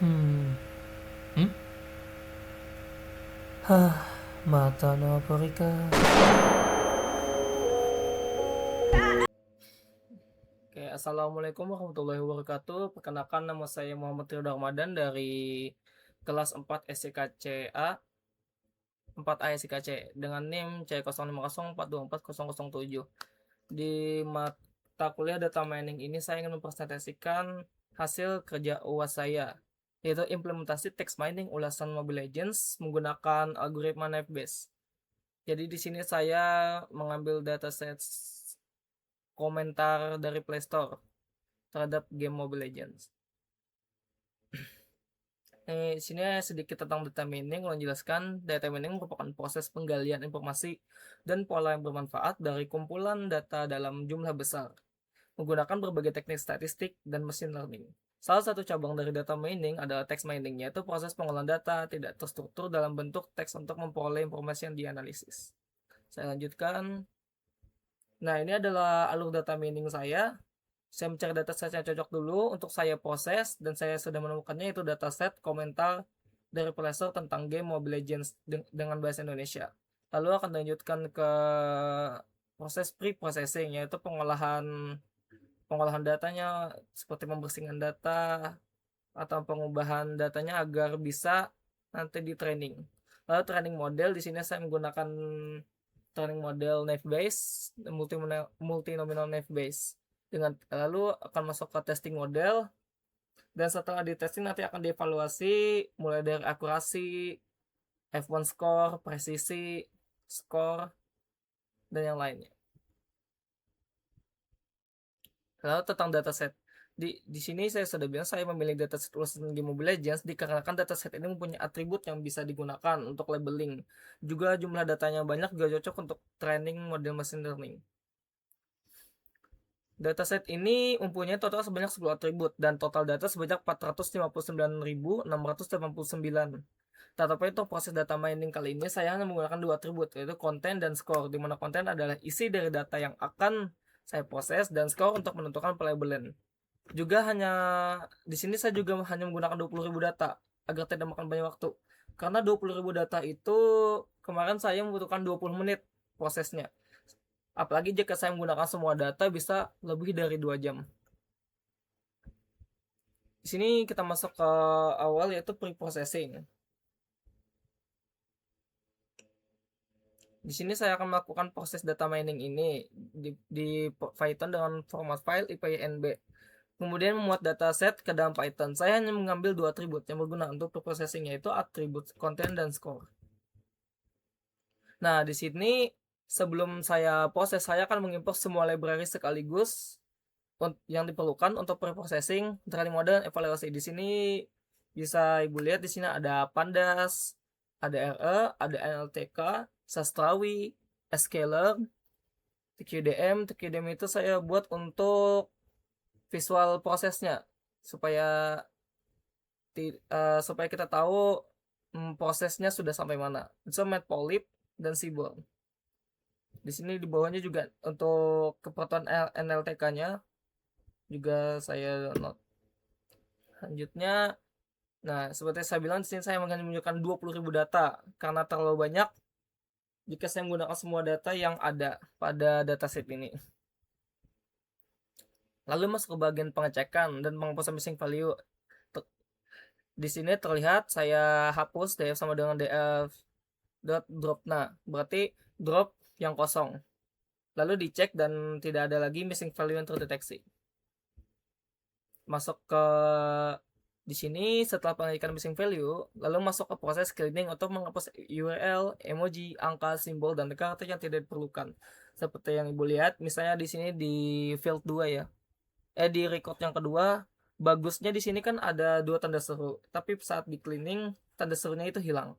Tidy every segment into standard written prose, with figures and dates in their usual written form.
Hmm. Hmm? Hah, mata no Porika. Oke, assalamualaikum warahmatullahi wabarakatuh. Perkenalkan, nama saya Muhammad Ridho Ramadan dari kelas 4 SCKCA 4A SCKC dengan NIM C0504244007. Di mata kuliah data mining ini saya ingin mempresentasikan hasil kerja UAS saya, yaitu implementasi text mining ulasan Mobile Legends menggunakan algoritma Naive-Bayes. Jadi di sini saya mengambil dataset komentar dari Play Store terhadap game Mobile Legends. Sini sedikit tentang data mining. Ulang jelaskan, data mining merupakan proses penggalian informasi dan pola yang bermanfaat dari kumpulan data dalam jumlah besar, menggunakan berbagai teknik statistik dan machine learning. Salah satu cabang dari data mining adalah text mining, yaitu proses pengolahan data tidak terstruktur dalam bentuk teks untuk memperoleh informasi yang dianalisis. Saya lanjutkan. Nah, ini adalah alur data mining saya. Saya mencari dataset yang cocok dulu untuk saya proses, dan saya sudah menemukannya, yaitu dataset komentar dari Play Store tentang game Mobile Legends dengan bahasa Indonesia. Lalu akan dilanjutkan ke proses pre-processing, yaitu pengolahan pengolahan datanya, seperti membersihkan data atau pengubahan datanya agar bisa nanti di training. Lalu training model, di sini saya menggunakan training model Naive Bayes, multinominal Naive Bayes. Lalu akan masuk ke testing model, dan setelah di testing nanti akan dievaluasi mulai dari akurasi, F1 score, presisi, score, dan yang lainnya. Lalu tentang dataset. Di sini saya sudah bilang saya memilih dataset ulasan game Mobile Legends dikarenakan dataset ini mempunyai atribut yang bisa digunakan untuk labeling. Juga jumlah datanya banyak, juga cocok untuk training model machine learning. Dataset ini mempunyai total sebanyak 10 atribut dan total data sebanyak 459.689. Tetapi untuk proses data mining kali ini saya hanya menggunakan dua atribut, yaitu konten dan score, di mana konten adalah isi dari data yang akan saya proses, dan score untuk menentukan pelabelan. Juga hanya di sini saya juga hanya menggunakan 20.000 data agar tidak makan banyak waktu. Karena 20.000 data itu kemarin saya membutuhkan 20 menit prosesnya. Apalagi jika saya menggunakan semua data bisa lebih dari 2 jam. Di sini kita masuk ke awal, yaitu pre-processing. Di sini saya akan melakukan proses data mining ini di Python dengan format file IPYNB. Kemudian memuat dataset ke dalam Python. Saya hanya mengambil dua atribut yang berguna untuk pre-processing, yaitu atribut content dan score. Nah, di sini sebelum saya proses, saya akan mengimport semua library sekaligus yang diperlukan untuk pre-processing, training model, evaluasi. Di sini bisa Ibu lihat, di sini ada Pandas, ada RE, ada NLTK, Sastrawi, Scalar, TQDM itu saya buat untuk visual prosesnya supaya supaya kita tahu prosesnya sudah sampai mana. So, Matplotlib dan Seaborn. Di sini di bawahnya juga untuk keperluan NLTK-nya juga saya download. Selanjutnya, nah seperti saya bilang, di sini saya akan menunjukkan 20.000 data karena terlalu banyak jika saya menggunakan semua data yang ada pada dataset ini. Lalu masuk ke bagian pengecekan dan penghapusan missing value. Di sini terlihat saya hapus df sama dengan df dot drop. Nah, berarti drop yang kosong. Lalu dicek dan tidak ada lagi missing value yang terdeteksi. Masuk ke di sini setelah pengecekan missing value, lalu masuk ke proses cleaning untuk menghapus URL, emoji, angka, simbol, dan karakter yang tidak diperlukan. Seperti yang Ibu lihat, misalnya di sini di field 2 ya. Di record yang kedua, bagusnya di sini kan ada dua tanda seru, tapi saat di cleaning tanda serunya itu hilang.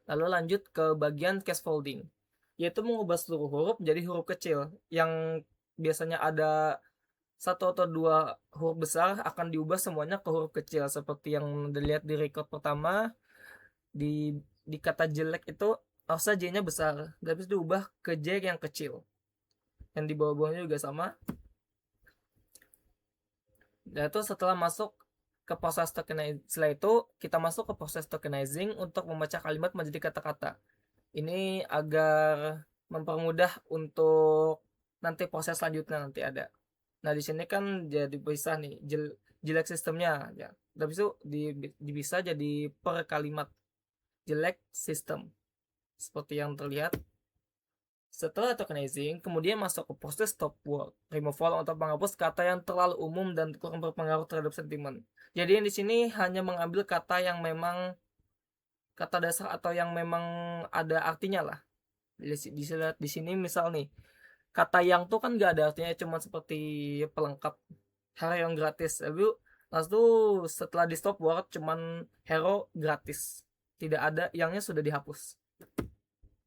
Lalu lanjut ke bagian scaffolding, yaitu mengubah seluruh huruf menjadi huruf kecil. Yang biasanya ada satu atau dua huruf besar akan diubah semuanya ke huruf kecil, seperti yang dilihat di record pertama. Di kata jelek itu harusnya J-nya besar, tapi diubah ke J yang kecil. Yang di bawah-bawahnya juga sama. Dan itu setelah masuk ke proses setelah itu kita masuk ke proses tokenizing untuk membaca kalimat menjadi kata-kata. Ini agar mempermudah untuk nanti proses selanjutnya nanti ada. Nah, di sini kan jadi bisa nih jelek sistemnya ya. Habis itu bisa jadi per kalimat jelek sistem seperti yang terlihat. Setelah tokenizing, kemudian masuk ke proses stop word removal untuk menghapus kata yang terlalu umum dan kurang berpengaruh terhadap sentimen. Jadi di sini hanya mengambil kata yang memang kata dasar atau yang memang ada artinya lah. Di sini misal nih, kata yang tuh kan gak ada artinya, cuma seperti pelengkap hero yang gratis. Lalu setelah di stop word cuman hero gratis. Tidak ada yangnya, sudah dihapus.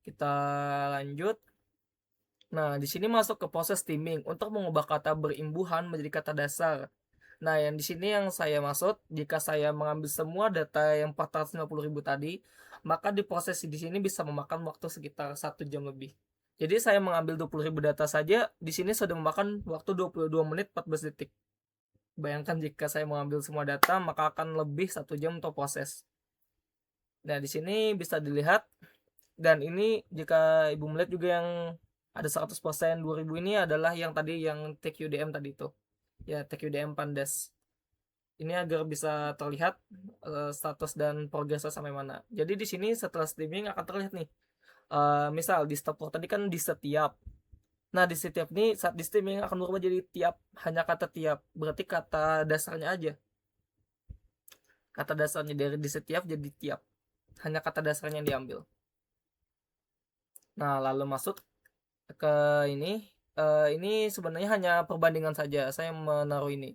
Kita lanjut. Nah, di sini masuk ke proses steaming untuk mengubah kata berimbuhan menjadi kata dasar. Nah, yang di sini yang saya maksud, jika saya mengambil semua data yang 450.000 tadi, maka di proses di sini bisa memakan waktu sekitar 1 jam lebih. Jadi saya mengambil 20.000 data saja, di sini sudah memakan waktu 22 menit 14 detik. Bayangkan jika saya mengambil semua data, maka akan lebih 1 jam untuk proses. Nah, di sini bisa dilihat, dan ini jika Ibu melihat juga yang ada 100% 2000 ini adalah yang tadi yang TQDM tadi itu. Ya, TQDM Pandas. Ini agar bisa terlihat status dan progresnya sampai mana. Jadi di sini setelah streaming akan terlihat nih. Misal di stop tadi kan di setiap. Nah, di setiap ini saat di streaming akan berubah jadi tiap, hanya kata tiap. Berarti kata dasarnya aja. Kata dasarnya dari di setiap jadi tiap. Hanya kata dasarnya yang diambil. Nah, lalu masuk ke ini sebenarnya hanya perbandingan saja. Saya menaruh ini.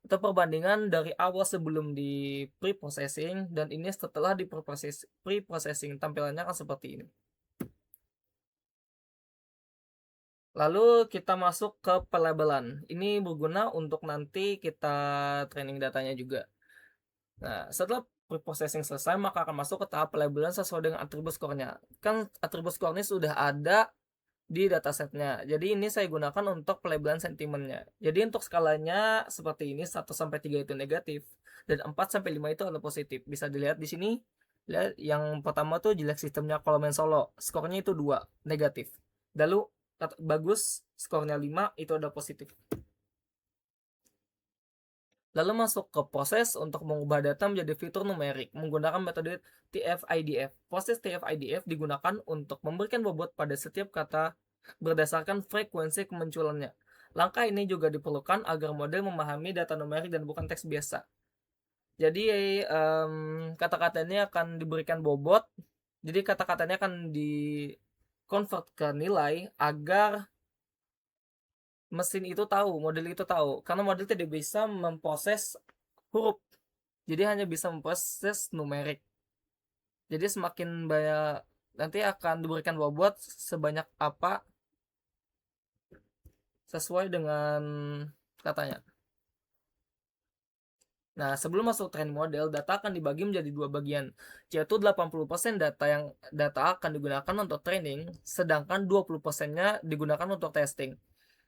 Itu perbandingan dari awal sebelum di pre-processing dan ini setelah di pre-processing. Tampilannya akan seperti ini. Lalu kita masuk ke pelabelan. Ini berguna untuk nanti kita training datanya juga. Nah, setelah pre-processing selesai, maka akan masuk ke tahap pelabelan sesuai dengan atribut skornya. Kan atribut skornya sudah ada di datasetnya. Jadi ini saya gunakan untuk pelabelan sentimennya. Jadi untuk skalanya seperti ini, 1 sampai 3 itu negatif dan 4 sampai 5 itu adalah positif. Bisa dilihat di sini. Lihat yang pertama tuh jelek sistemnya kalau main solo. Skornya itu 2 negatif. Lalu bagus skornya 5 itu ada positif. Lalu masuk ke proses untuk mengubah data menjadi fitur numerik menggunakan metode TF-IDF. Proses TF-IDF digunakan untuk memberikan bobot pada setiap kata berdasarkan frekuensi kemunculannya. Langkah ini juga diperlukan agar model memahami data numerik dan bukan teks biasa. Jadi kata-kata ini akan diberikan bobot. Jadi kata-katanya akan di convert ke nilai agar mesin itu tahu, model itu tahu, karena model tidak bisa memproses huruf, jadi hanya bisa memproses numerik. Jadi semakin banyak nanti akan diberikan bobot sebanyak apa sesuai dengan katanya. Nah, sebelum masuk training model, data akan dibagi menjadi 2 bagian, yaitu 80% data akan digunakan untuk training, sedangkan 20%-nya digunakan untuk testing.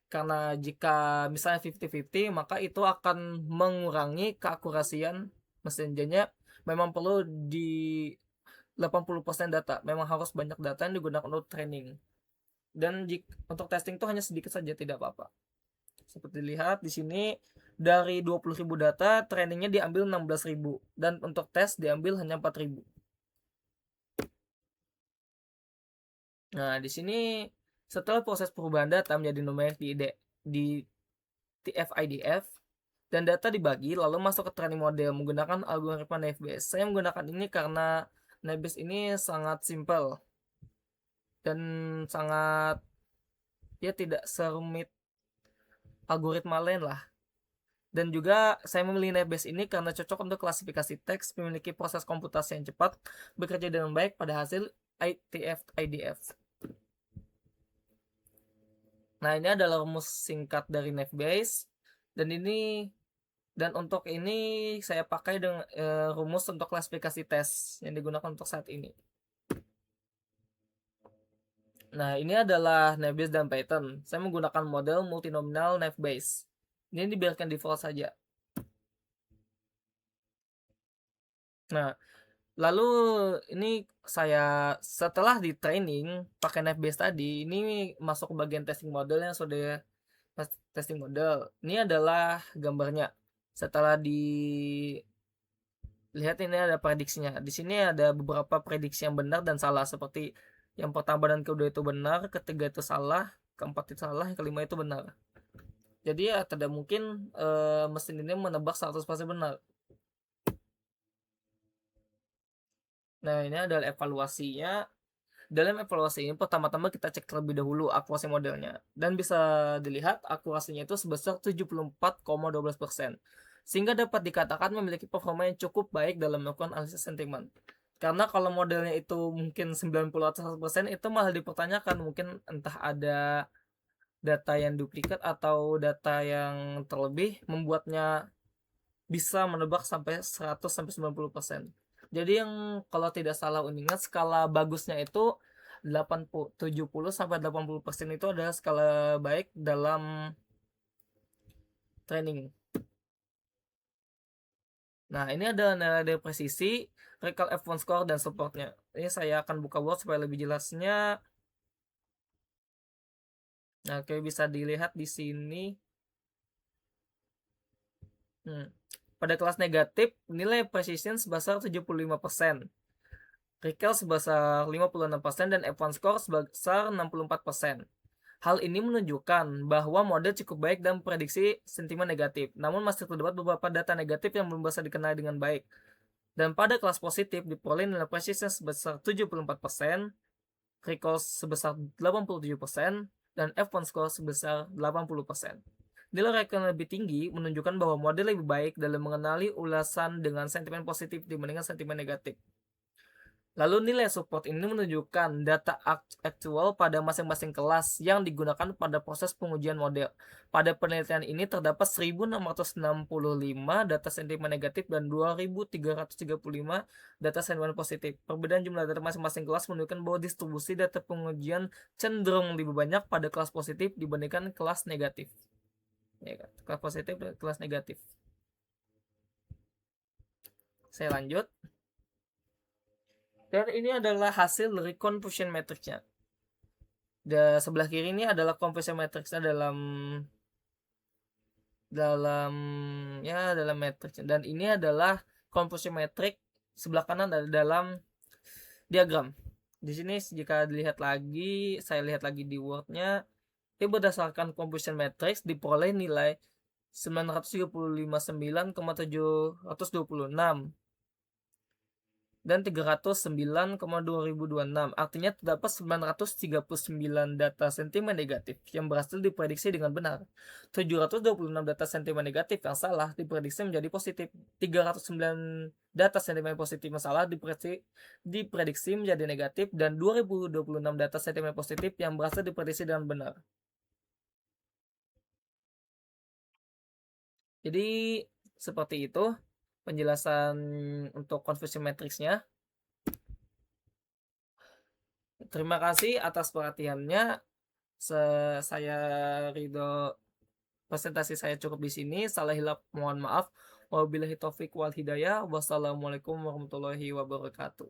Karena jika misalnya 50-50, maka itu akan mengurangi keakurasian mesin. Jadinya memang perlu di 80% data. Memang harus banyak data yang digunakan untuk training. Dan untuk testing itu hanya sedikit saja, tidak apa-apa. Seperti lihat di sini dari 20.000 data, trainingnya diambil 16.000 dan untuk tes diambil hanya 4.000. Nah, di sini setelah proses perubahan data menjadi numerik di TF-IDF dan data dibagi lalu masuk ke training model menggunakan algoritma Naive Bayes. Saya menggunakan ini karena Naive Bayes ini sangat simpel dan sangat tidak serumit algoritma lain lah. Dan juga saya memilih Naive Bayes ini karena cocok untuk klasifikasi teks, memiliki proses komputasi yang cepat, bekerja dengan baik pada hasil TF-IDF. Nah, ini adalah rumus singkat dari Naive Bayes dan untuk ini saya pakai dengan rumus untuk klasifikasi tes yang digunakan untuk saat ini. Nah, ini adalah Naive Bayes dan Python. Saya menggunakan model multinominal Naive Bayes. Ini dibiarkan default saja. Nah, lalu ini saya setelah di-training pakai Navbase tadi, ini masuk ke bagian testing model yang sudah testing model. Ini adalah gambarnya. Setelah dilihat ini ada prediksinya. Di sini ada beberapa prediksi yang benar dan salah seperti yang pertama dan kedua itu benar, ketiga itu salah, keempat itu salah, yang kelima itu benar. Jadi ya tidak mungkin mesin ini menebak 100% benar. Nah, ini adalah evaluasinya. Dalam evaluasi ini pertama-tama kita cek terlebih dahulu akurasi modelnya dan bisa dilihat akurasinya itu sebesar 74,12%, sehingga dapat dikatakan memiliki performa yang cukup baik dalam melakukan analisis sentimen. Karena kalau modelnya itu mungkin 90 atau 100% itu malah dipertanyakan, mungkin entah ada data yang duplikat atau data yang terlebih membuatnya bisa menebak sampai 100 sampai 90%. Jadi yang kalau tidak salah ingat skala bagusnya itu 70 sampai 80% itu adalah skala baik dalam training. Nah, ini ada nilai presisi, recall F1 score dan supportnya. Ini saya akan buka Word supaya lebih jelasnya. Nah, kayak bisa dilihat di sini. Pada kelas negatif, nilai precision sebesar 75%. Recall sebesar 56% dan F1 score sebesar 64%. Hal ini menunjukkan bahwa model cukup baik dalam prediksi sentimen negatif, namun masih terdapat beberapa data negatif yang belum bisa dikenali dengan baik. Dan pada kelas positif diperoleh nilai precision sebesar 74%, recall sebesar 87%, dan F1 score sebesar 80%. Nilai recall lebih tinggi menunjukkan bahwa model lebih baik dalam mengenali ulasan dengan sentimen positif dibandingkan sentimen negatif. Lalu nilai support ini menunjukkan data aktual pada masing-masing kelas yang digunakan pada proses pengujian model. Pada penelitian ini terdapat 1.665 data sentimen negatif dan 2.335 data sentimen positif. Perbedaan jumlah data masing-masing kelas menunjukkan bahwa distribusi data pengujian cenderung lebih banyak pada kelas positif dibandingkan kelas negatif. Ya, kelas positif dan kelas negatif. Saya lanjut. Dan ini adalah hasil dari confusion matrixnya. Di sebelah kiri ini adalah confusion matrixnya dalam dalam dalam matrix, dan ini adalah confusion matrix sebelah kanan ada dalam diagram. Di sini jika dilihat lagi, saya lihat lagi di Word-nya, ini berdasarkan confusion matrix diperoleh nilai 939,726 dan 309,2026. Artinya terdapat 939 data sentimen negatif yang berhasil diprediksi dengan benar. 726 data sentimen negatif yang salah diprediksi menjadi positif. 309 data sentimen positif yang salah diprediksi menjadi negatif, dan 2026 data sentimen positif yang berhasil diprediksi dengan benar. Jadi seperti itu penjelasan untuk confusion matrixnya. Terima kasih atas perhatiannya. Saya Ridho, presentasi saya cukup di sini. Salah hilap mohon maaf. Wabillahi taufik wal hidayah. Wassalamualaikum warahmatullahi wabarakatuh.